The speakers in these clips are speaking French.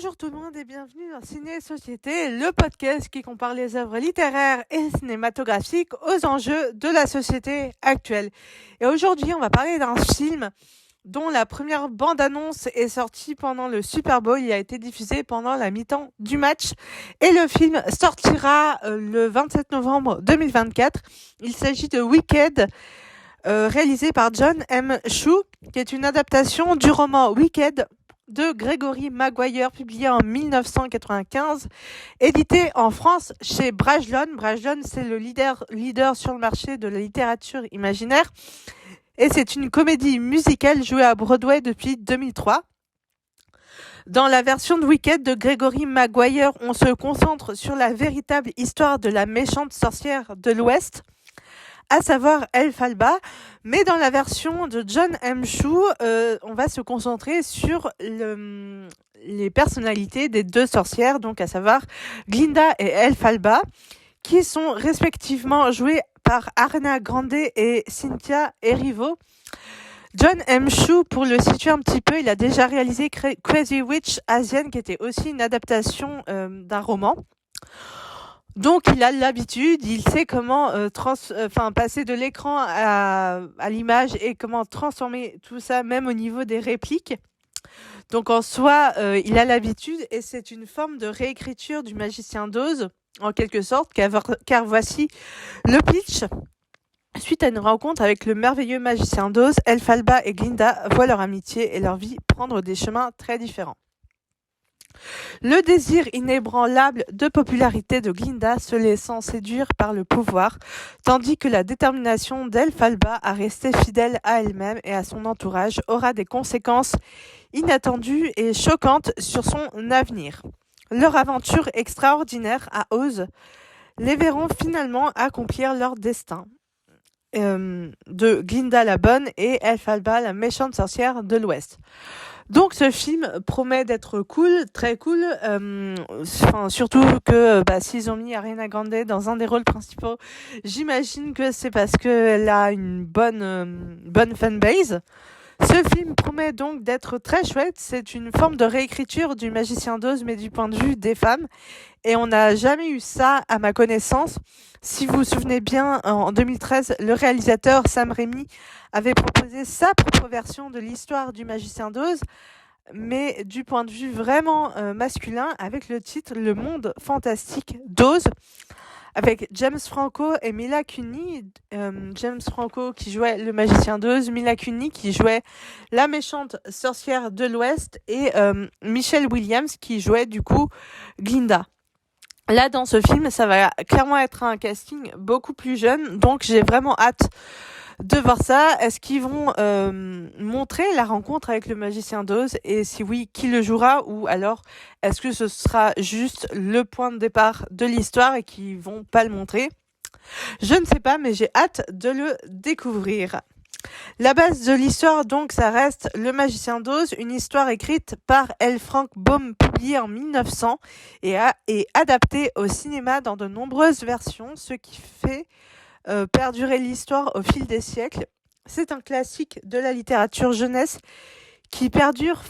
Bonjour tout le monde et bienvenue dans Ciné et Société, le podcast qui compare les œuvres littéraires et cinématographiques aux enjeux de la société actuelle. Et aujourd'hui, on va parler d'un film dont la première bande-annonce est sortie pendant le Super Bowl. Il a été diffusé pendant la mi-temps du match et le film sortira le 27 novembre 2024. Il s'agit de Wicked, réalisé par John M. Chu, qui est une adaptation du roman Wicked de Gregory Maguire, publié en 1995, édité en France chez Brajlon. Brajlon, c'est le leader sur le marché de la littérature imaginaire. Et c'est une comédie musicale jouée à Broadway depuis 2003. Dans la version de Wicked de Gregory Maguire, on se concentre sur la véritable histoire de la méchante sorcière de l'Ouest, à savoir Elphaba, mais dans la version de John M. Chu, on va se concentrer sur les personnalités des deux sorcières, donc à savoir Glinda et Elphaba, qui sont respectivement jouées par Ariana Grande et Cynthia Erivo. John M. Chu, pour le situer un petit peu, il a déjà réalisé Crazy Witch Asian, qui était aussi une adaptation d'un roman. Donc il a l'habitude, il sait comment passer de l'écran à l'image et comment transformer tout ça, même au niveau des répliques. Donc en soi, il a l'habitude et c'est une forme de réécriture du Magicien d'Oz, en quelque sorte, car voici le pitch. Suite à une rencontre avec le merveilleux Magicien d'Oz, Elphaba et Glinda voient leur amitié et leur vie prendre des chemins très différents. Le désir inébranlable de popularité de Glinda se laissant séduire par le pouvoir, tandis que la détermination d'Elphaba à rester fidèle à elle-même et à son entourage aura des conséquences inattendues et choquantes sur son avenir. Leur aventure extraordinaire à Oz les verront finalement accomplir leur destin. De Glinda la bonne et Elphaba la méchante sorcière de l'Ouest. Donc ce film promet d'être cool, très cool, surtout que s'ils ont mis Ariana Grande dans un des rôles principaux, j'imagine que c'est parce qu'elle a une bonne fanbase. Ce film promet donc d'être très chouette, c'est une forme de réécriture du Magicien d'Oz mais du point de vue des femmes et on n'a jamais eu ça à ma connaissance. Si vous vous souvenez bien, en 2013, le réalisateur Sam Raimi avait proposé sa propre version de l'histoire du Magicien d'Oz, mais du point de vue vraiment masculin, avec le titre Le Monde Fantastique d'Oz, avec James Franco et Mila Kunis. James Franco qui jouait le Magicien d'Oz, Mila Kunis qui jouait la méchante sorcière de l'Ouest et Michelle Williams qui jouait du coup Glinda. Là, dans ce film, ça va clairement être un casting beaucoup plus jeune, donc j'ai vraiment hâte de voir ça. Est-ce qu'ils vont montrer la rencontre avec le Magicien d'Oz et si oui, qui le jouera ou alors est-ce que ce sera juste le point de départ de l'histoire et qu'ils vont pas le montrer? Je ne sais pas, mais j'ai hâte de le découvrir. La base de l'histoire, donc, ça reste Le Magicien d'Oz, une histoire écrite par L. Frank Baum, publiée en 1900 et adaptée au cinéma dans de nombreuses versions, ce qui fait perdurer l'histoire au fil des siècles. C'est un classique de la littérature jeunesse qui perdure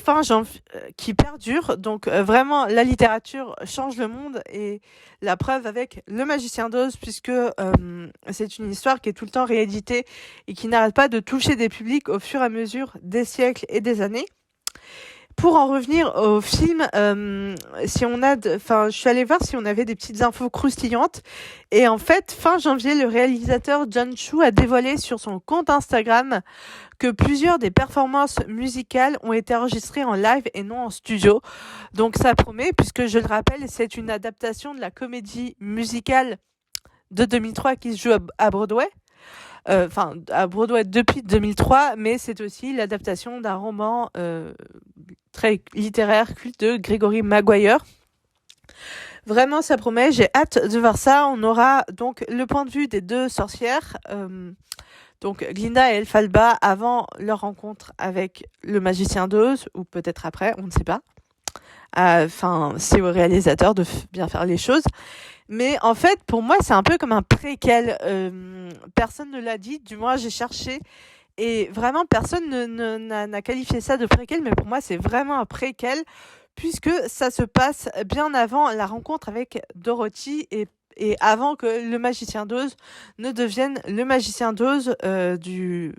donc vraiment la littérature change le monde et la preuve avec Le Magicien d'Oz puisque c'est une histoire qui est tout le temps rééditée et qui n'arrête pas de toucher des publics au fur et à mesure des siècles et des années. Pour en revenir au film, je suis allée voir si on avait des petites infos croustillantes. Et en fait, fin janvier, le réalisateur John Chu a dévoilé sur son compte Instagram que plusieurs des performances musicales ont été enregistrées en live et non en studio. Donc ça promet, puisque je le rappelle, c'est une adaptation de la comédie musicale de 2003 qui se joue à Broadway. À Broadway depuis 2003, mais c'est aussi l'adaptation d'un roman très littéraire culte de Gregory Maguire. Vraiment, ça promet, j'ai hâte de voir ça. On aura donc le point de vue des deux sorcières, donc Glinda et Elphaba avant leur rencontre avec le Magicien d'Oz, ou peut-être après, on ne sait pas. C'est au réalisateur de bien faire les choses. Mais en fait, pour moi, c'est un peu comme un préquel. Personne ne l'a dit, du moins j'ai cherché. Et vraiment, personne n'a qualifié ça de préquel, mais pour moi, c'est vraiment un préquel, puisque ça se passe bien avant la rencontre avec Dorothy et avant que le magicien d'Oz ne devienne le magicien d'Oz de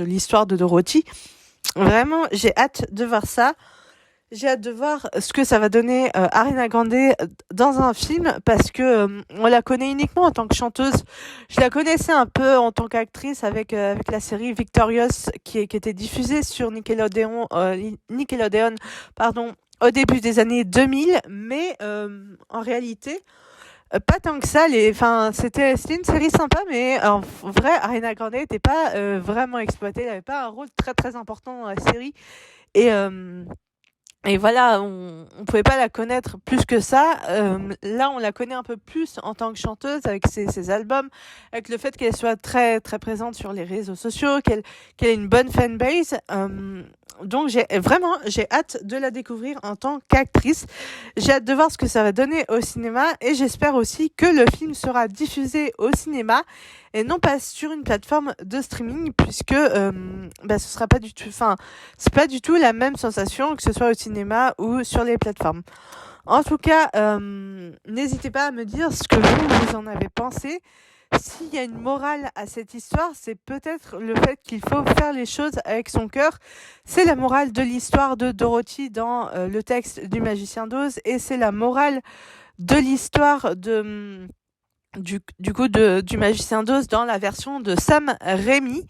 l'histoire de Dorothy. Vraiment, j'ai hâte de voir ça. J'ai hâte de voir ce que ça va donner Ariana Grande dans un film parce que on la connaît uniquement en tant que chanteuse. Je la connaissais un peu en tant qu'actrice avec la série Victorious qui était diffusée sur Nickelodeon, pardon, au début des années 2000, mais en réalité pas tant que ça. C'était une série sympa, mais en vrai Ariana Grande n'était pas vraiment exploitée. Elle n'avait pas un rôle très très important dans la série et et voilà, on pouvait pas la connaître plus que ça. Là, on la connaît un peu plus en tant que chanteuse avec ses albums, avec le fait qu'elle soit très très présente sur les réseaux sociaux, qu'elle ait une bonne fanbase. Donc j'ai hâte de la découvrir en tant qu'actrice. J'ai hâte de voir ce que ça va donner au cinéma et j'espère aussi que le film sera diffusé au cinéma et non pas sur une plateforme de streaming puisque ce sera pas du tout, c'est pas du tout la même sensation que ce soit au cinéma ou sur les plateformes. En tout cas, n'hésitez pas à me dire ce que vous en avez pensé. S'il y a une morale à cette histoire, c'est peut-être le fait qu'il faut faire les choses avec son cœur. C'est la morale de l'histoire de Dorothy dans le texte du Magicien d'Oz et c'est la morale de l'histoire du Magicien d'Oz dans la version de Sam Raimi.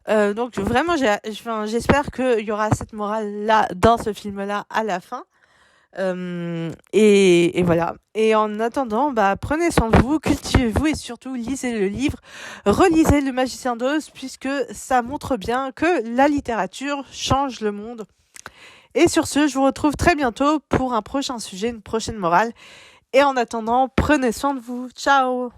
Donc vraiment, j'espère qu'il y aura cette morale-là dans ce film-là à la fin. Et voilà. Et en attendant, prenez soin de vous, cultivez-vous et surtout lisez le livre, relisez Le Magicien d'Oz puisque ça montre bien que la littérature change le monde. Et sur ce, je vous retrouve très bientôt pour un prochain sujet, une prochaine morale. Et en attendant, prenez soin de vous. Ciao!